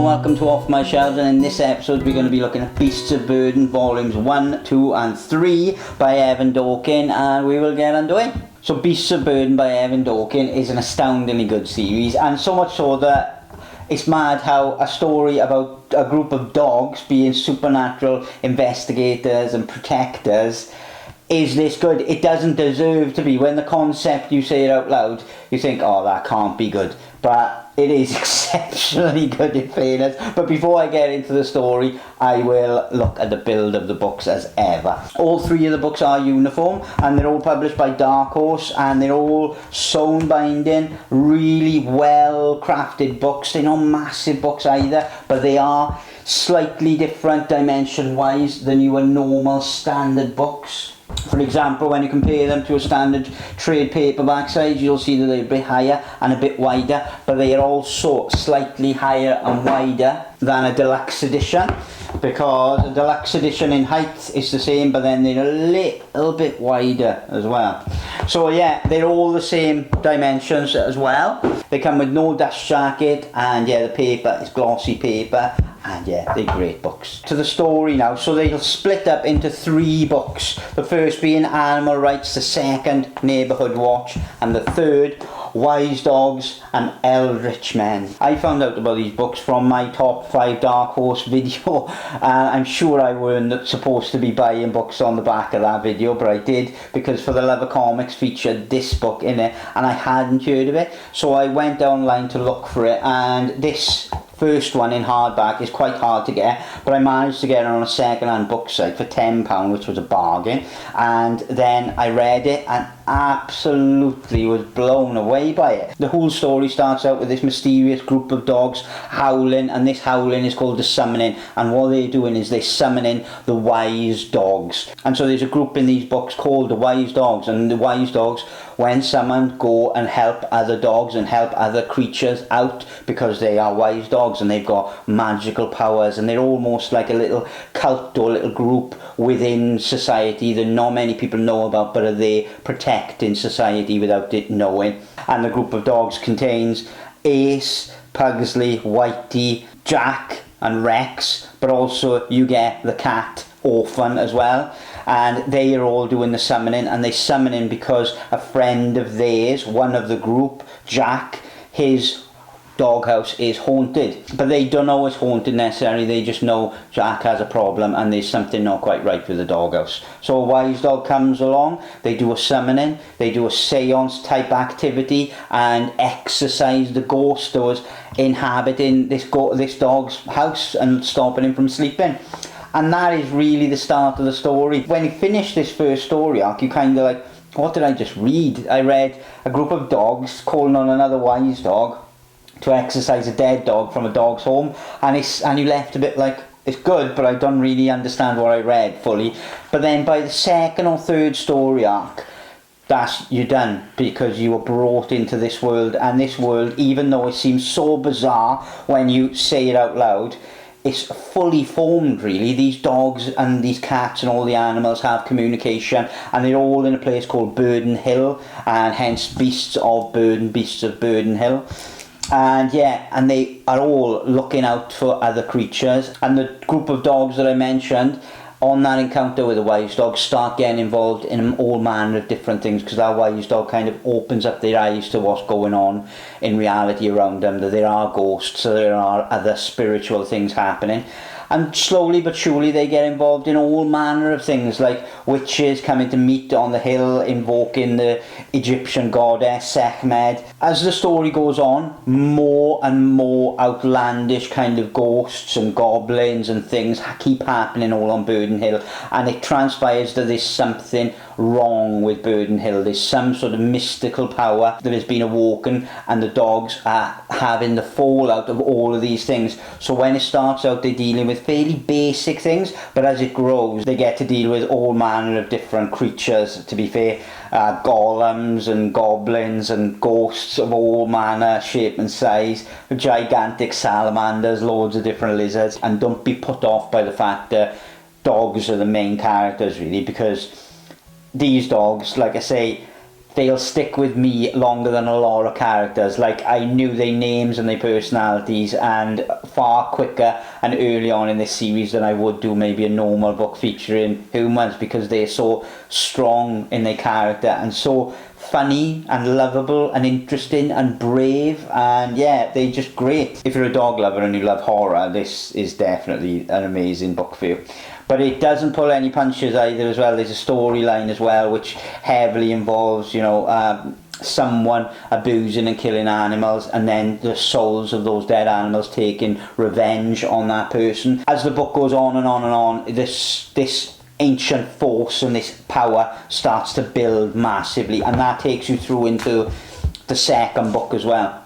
and welcome to Off My Shelves, and in this episode we're going to be looking at Beasts of Burden volumes 1, 2 and 3 by Evan Dorkin, and we will get underway. So Beasts of Burden by Evan Dorkin is an astoundingly good series, and so much so that it's mad how a story about a group of dogs being supernatural investigators and protectors is this good. It doesn't deserve to be. When the concept, you say it out loud, you think, oh, that can't be good. But it is exceptionally good in fairness. But before I get into the story, I will look at the build of the books as ever. All three of the books are uniform, and they're all published by Dark Horse, and they're all sewn binding, really well crafted books. They're not massive books either, but they are slightly different dimension wise than your normal standard books. For example, when you compare them to a standard trade paperback size, you'll see that they're a bit higher and a bit wider, but they are also slightly higher and wider than a deluxe edition, because a deluxe edition in height is the same, but then they're a little bit wider as well. So yeah, they're all the same dimensions as well. They come with no dust jacket, and yeah, the paper is glossy paper, and yeah, they're great books. To the story now. So they'll split up into 3 books. The first being Animal Rights, the second Neighbourhood Watch, and the third Wise Dogs and Eldritch Men. I found out about these books from my top 5 Dark Horse video. I'm sure I weren't supposed to be buying books on the back of that video, but I did, because For the Love of Comics featured this book in it and I hadn't heard of it, so I went online to look for it, and this first one in hardback is quite hard to get, but I managed to get it on a second-hand book site for £10, which was a bargain. And then I read it and absolutely was blown away by it. The whole story starts out with this mysterious group of dogs howling, and this howling is called the summoning, and what they're doing is they're summoning the wise dogs. And so there's a group in these books called the wise dogs, and the wise dogs, when summoned, go and help other dogs and help other creatures out, because they are wise dogs and they've got magical powers, and they're almost like a little cult or little group within society that not many people know about, but are they protecting society without it knowing. And the group of dogs contains Ace, Pugsley, Whitey, Jack and Rex, but also you get the cat Orphan as well, and they are all doing the summoning, and they summoning because a friend of theirs, one of the group, Jack, his doghouse is haunted, but they don't know it's haunted necessarily. They just know Jack has a problem and there's something not quite right with the doghouse. So a wise dog comes along, they do a summoning, they do a seance type activity and exorcise the ghost that was inhabiting this dog's house and stopping him from sleeping. And that is really the start of the story. When you finish this first story arc, you kind of like, what did I just read? I read a group of dogs calling on another wise dog to exorcise a dead dog from a dog's home, and you left a bit like, it's good, but I don't really understand what I read fully. But then by the second or third story arc, you're done, because you were brought into this world, and this world, even though it seems so bizarre when you say it out loud, it's fully formed really. These dogs and these cats and all the animals have communication, and they're all in a place called Burden Hill, and hence Beasts of Burden Hill. And yeah, and they are all looking out for other creatures, and the group of dogs that I mentioned on that encounter with the wise dog start getting involved in all manner of different things, because that wise dog kind of opens up their eyes to what's going on in reality around them, that there are ghosts, so there are other spiritual things happening. And slowly but surely they get involved in all manner of things, like witches coming to meet on the hill, invoking the Egyptian goddess Sekhmet. As the story goes on, more and more outlandish kind of ghosts and goblins and things keep happening all on Burden Hill, and it transpires that there's something wrong with Burden Hill. There's some sort of mystical power that has been awoken, and the dogs are having the fallout of all of these things. So when it starts out, they're dealing with fairly basic things, but as it grows, they get to deal with all manner of different creatures, to be fair. Golems and goblins and ghosts of all manner, shape and size, gigantic salamanders, loads of different lizards. And don't be put off by the fact that dogs are the main characters really, because these dogs, like I say, they'll stick with me longer than a lot of characters. Like, I knew their names and their personalities, and far quicker and early on in this series than I would do maybe a normal book featuring humans, because they're so strong in their character and so funny and lovable and interesting and brave, and yeah, they're just great. If you're a dog lover and you love horror, this is definitely an amazing book for you. But it doesn't pull any punches either as well. There's a storyline as well which heavily involves, you know, someone abusing and killing animals, and then the souls of those dead animals taking revenge on that person. As the book goes on and on and on, this ancient force and this power starts to build massively, and that takes you through into the second book as well.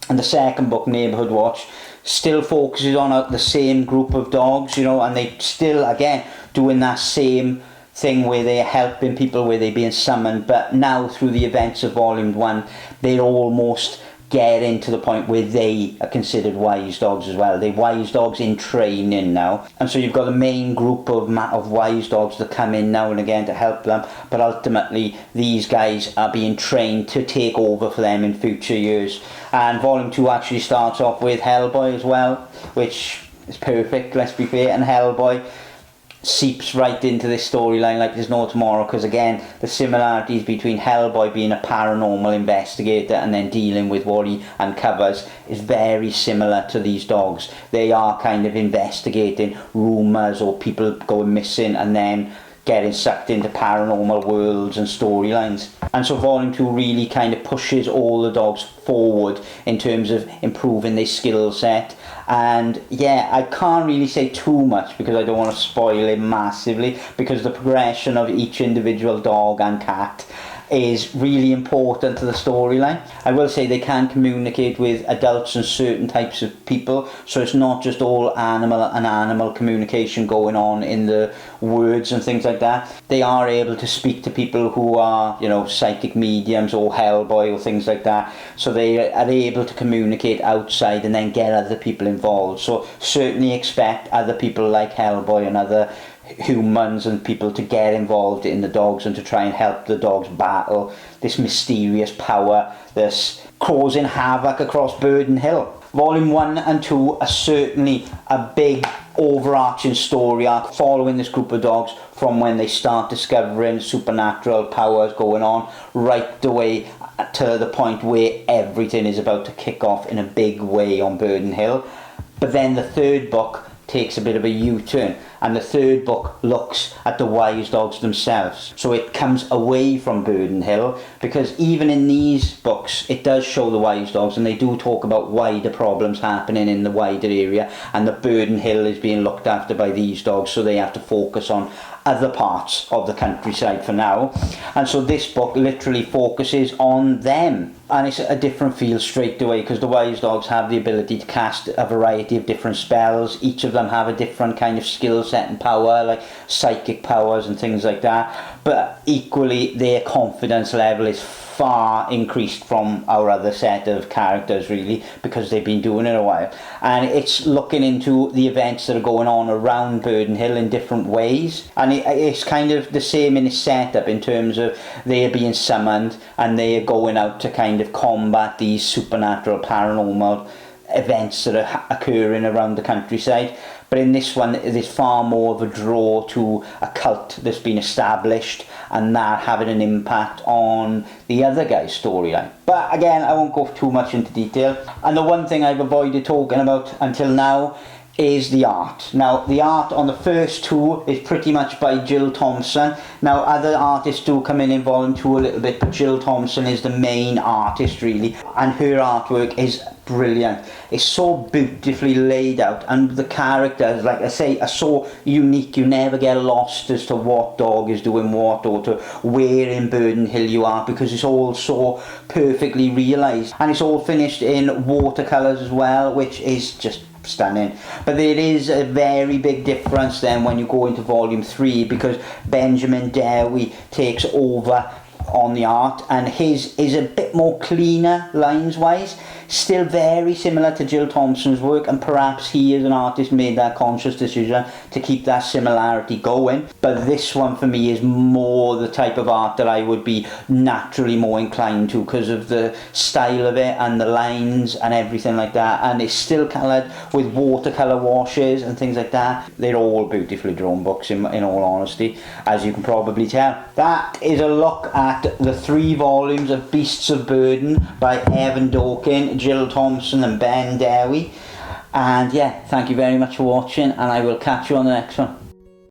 And the second book, Neighbourhood Watch, still focuses on the same group of dogs, you know, and they still, again, doing that same thing where they're helping people, where they're being summoned, but now through the events of Volume 1, they're almost getting to the point where they are considered wise dogs as well. They're wise dogs in training now, and so you've got the main group of wise dogs that come in now and again to help them, but ultimately these guys are being trained to take over for them in future years. And Volume 2 actually starts off with Hellboy as well, which is perfect, let's be fair, and Hellboy seeps right into this storyline like there's no tomorrow, because again, the similarities between Hellboy being a paranormal investigator and then dealing with what he uncovers is very similar to these dogs. They are kind of investigating rumours or people going missing and then getting sucked into paranormal worlds and storylines. And so Volume 2 really kind of pushes all the dogs forward in terms of improving their skill set. And yeah, I can't really say too much because I don't want to spoil it massively, because the progression of each individual dog and cat is really important to the storyline. I will say they can communicate with adults and certain types of people, so it's not just all animal communication going on in the words and things like that. They are able to speak to people who are, you know, psychic mediums or Hellboy or things like that, so they are able to communicate outside and then get other people involved. So certainly expect other people like Hellboy and other humans and people to get involved in the dogs and to try and help the dogs battle this mysterious power that's causing havoc across Burden Hill. Volume 1 and 2 are certainly a big overarching story arc following this group of dogs from when they start discovering supernatural powers going on right the way to the point where everything is about to kick off in a big way on Burden Hill. But then the third book takes a bit of a U-turn, and the third book looks at the wise dogs themselves. So it comes away from Burden Hill, because even in these books it does show the wise dogs, and they do talk about wider problems happening in the wider area, and the Burden Hill is being looked after by these dogs, so they have to focus on other parts of the countryside for now. And so this book literally focuses on them, and it's a different feel straight away, because the wise dogs have the ability to cast a variety of different spells. Each of them have a different kind of skill set and power, like psychic powers and things like that, but equally their confidence level is far increased from our other set of characters, really, because they've been doing it a while. And it's looking into the events that are going on around Burden Hill in different ways, and it's kind of the same in its setup in terms of they are being summoned and they are going out to kind of combat these supernatural paranormal events that are occurring around the countryside. But in this one, there's far more of a draw to a cult that's been established, and that having an impact on the other guy's storyline. But again, I won't go too much into detail. And the one thing I've avoided talking about until now is the art. Now, the art on the first two is pretty much by Jill Thompson. Now, other artists do come in Volume 2 a little bit, but Jill Thompson is the main artist, really, and her artwork is brilliant. It's so beautifully laid out, and the characters, like I say, are so unique. You never get lost as to what dog is doing what, or to where in Burden Hill you are, because it's all so perfectly realised, and it's all finished in watercolours as well, which is just stunning. But there is a very big difference then when you go into Volume 3, because Benjamin Dewey takes over on the art, and his is a bit more cleaner lines wise. Still very similar to Jill Thompson's work, and perhaps he as an artist made that conscious decision to keep that similarity going. But this one for me is more the type of art that I would be naturally more inclined to, because of the style of it and the lines and everything like that. And it's still coloured with watercolour washes and things like that. They're all beautifully drawn books in all honesty, as you can probably tell. That is a look at the 3 volumes of Beasts of Burden by Evan Dorkin, Jill Thompson and Ben Dewey. And yeah, thank you very much for watching, and I will catch you on the next one.